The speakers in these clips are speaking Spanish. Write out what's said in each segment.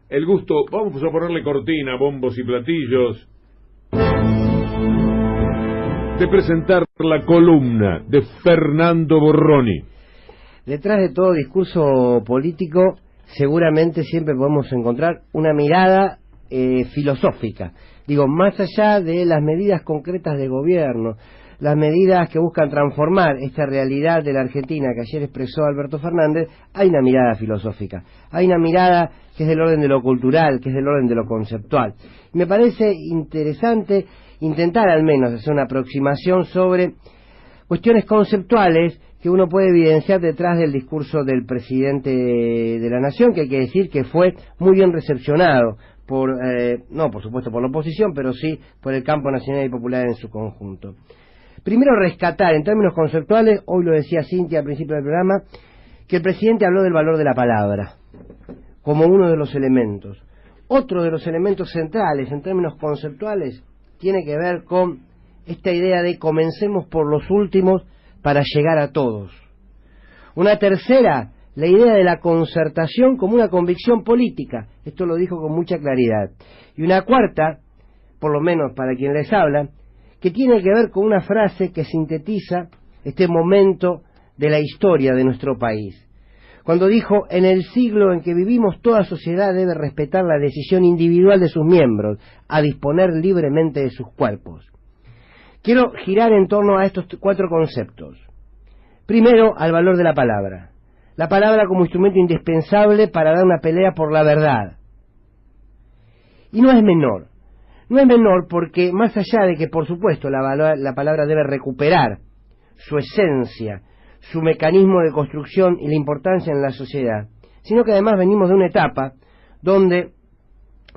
el gusto, vamos a ponerle cortina, bombos y platillos, de presentar la columna de Fernando Borroni. Detrás de todo discurso político, seguramente siempre podemos encontrar una mirada filosófica. Digo, más allá de las medidas concretas de gobierno, las medidas que buscan transformar esta realidad de la Argentina que ayer expresó Alberto Fernández, hay una mirada filosófica, hay una mirada que es del orden de lo cultural, que es del orden de lo conceptual. Me parece interesante intentar al menos hacer una aproximación sobre cuestiones conceptuales que uno puede evidenciar detrás del discurso del presidente de la Nación, que hay que decir que fue muy bien recepcionado por, no por supuesto por la oposición, pero sí por el campo nacional y popular en su conjunto. Primero, rescatar en términos conceptuales, hoy lo decía Cintia al principio del programa, que el presidente habló del valor de la palabra como uno de los elementos. Otro de los elementos centrales en términos conceptuales tiene que ver con esta idea de comencemos por los últimos para llegar a todos. Una tercera, la idea de la concertación como una convicción política. Esto lo dijo con mucha claridad. Y una cuarta, por lo menos para quien les habla, que tiene que ver con una frase que sintetiza este momento de la historia de nuestro país. Cuando dijo, en el siglo en que vivimos, toda sociedad debe respetar la decisión individual de sus miembros a disponer libremente de sus cuerpos. Quiero girar en torno a estos cuatro conceptos. Primero, al valor de la palabra. La palabra como instrumento indispensable para dar una pelea por la verdad. Y no es menor. No es menor porque, más allá de que, por supuesto, la palabra debe recuperar su esencia, su mecanismo de construcción y la importancia en la sociedad, sino que además venimos de una etapa donde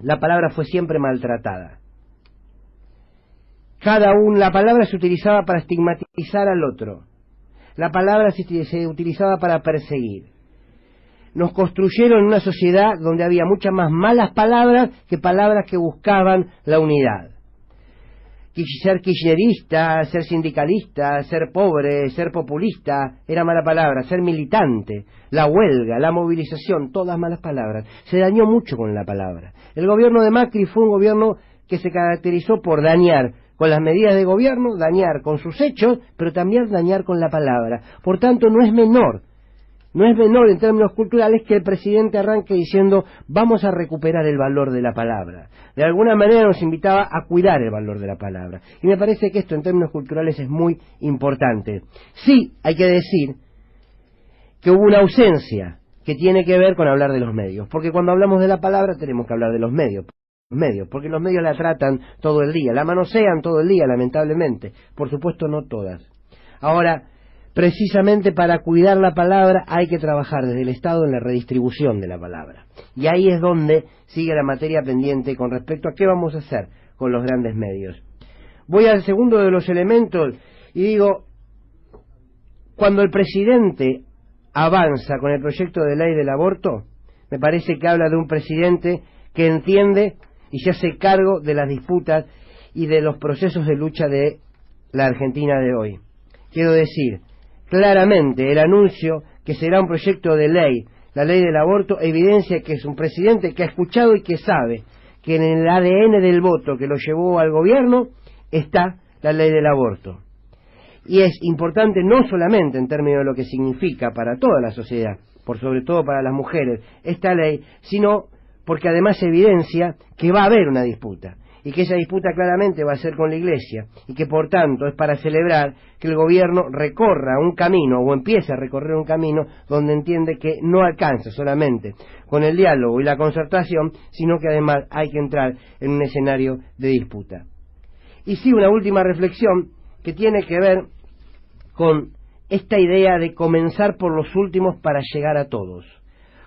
la palabra fue siempre maltratada. La palabra se utilizaba para estigmatizar al otro. La palabra se utilizaba para perseguir. Nos construyeron en una sociedad donde había muchas más malas palabras que buscaban la unidad. Ser kirchnerista, ser sindicalista, ser pobre, ser populista, era mala palabra. Ser militante, la huelga, la movilización, todas malas palabras. Se dañó mucho con la palabra. El gobierno de Macri fue un gobierno que se caracterizó por dañar con las medidas de gobierno, dañar con sus hechos, pero también dañar con la palabra. Por tanto, no es menor en términos culturales que el presidente arranque diciendo vamos a recuperar el valor de la palabra. De alguna manera nos invitaba a cuidar el valor de la palabra. Y me parece que esto en términos culturales es muy importante. Sí, hay que decir que hubo una ausencia que tiene que ver con hablar de los medios. Porque cuando hablamos de la palabra tenemos que hablar de los medios, porque los medios la tratan todo el día, la manosean todo el día, lamentablemente. Por supuesto, no todas. Ahora, precisamente para cuidar la palabra hay que trabajar desde el Estado en la redistribución de la palabra. Y ahí es donde sigue la materia pendiente con respecto a qué vamos a hacer con los grandes medios. Voy al segundo de los elementos y digo, cuando el presidente avanza con el proyecto de ley del aborto, me parece que habla de un presidente que entiende y se hace cargo de las disputas y de los procesos de lucha de la Argentina de hoy. Quiero decir, claramente el anuncio que será un proyecto de ley, la ley del aborto, evidencia que es un presidente que ha escuchado y que sabe que en el ADN del voto que lo llevó al gobierno está la ley del aborto. Y es importante no solamente en términos de lo que significa para toda la sociedad, por sobre todo para las mujeres, esta ley, sino porque además evidencia que va a haber una disputa. Y que esa disputa claramente va a ser con la Iglesia, y que por tanto es para celebrar que el gobierno recorra un camino, o empiece a recorrer un camino, donde entiende que no alcanza solamente con el diálogo y la concertación, sino que además hay que entrar en un escenario de disputa. Y sí, una última reflexión que tiene que ver con esta idea de comenzar por los últimos para llegar a todos.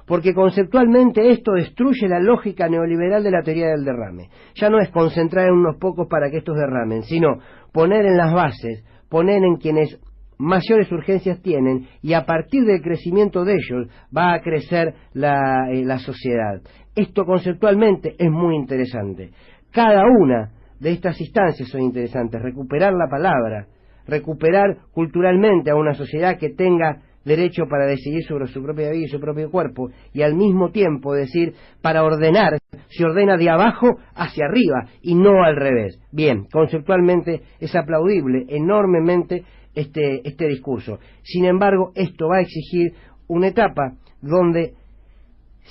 Porque conceptualmente esto destruye la lógica neoliberal de la teoría del derrame. Ya no es concentrar en unos pocos para que estos derramen, sino poner en las bases, poner en quienes mayores urgencias tienen, y a partir del crecimiento de ellos va a crecer la sociedad. Esto conceptualmente es muy interesante. Cada una de estas instancias son interesantes. Recuperar la palabra, recuperar culturalmente a una sociedad que tenga derecho para decidir sobre su propia vida y su propio cuerpo, y al mismo tiempo decir, para ordenar, se ordena de abajo hacia arriba y no al revés. Bien, conceptualmente es aplaudible enormemente este discurso. Sin embargo, esto va a exigir una etapa donde,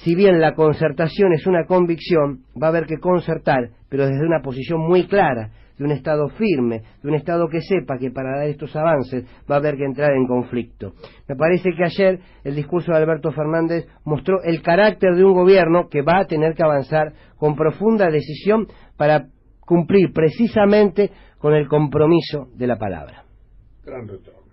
si bien la concertación es una convicción, va a haber que concertar, pero desde una posición muy clara, de un Estado firme, de un Estado que sepa que para dar estos avances va a haber que entrar en conflicto. Me parece que ayer el discurso de Alberto Fernández mostró el carácter de un gobierno que va a tener que avanzar con profunda decisión para cumplir precisamente con el compromiso de la palabra. Gran retorno.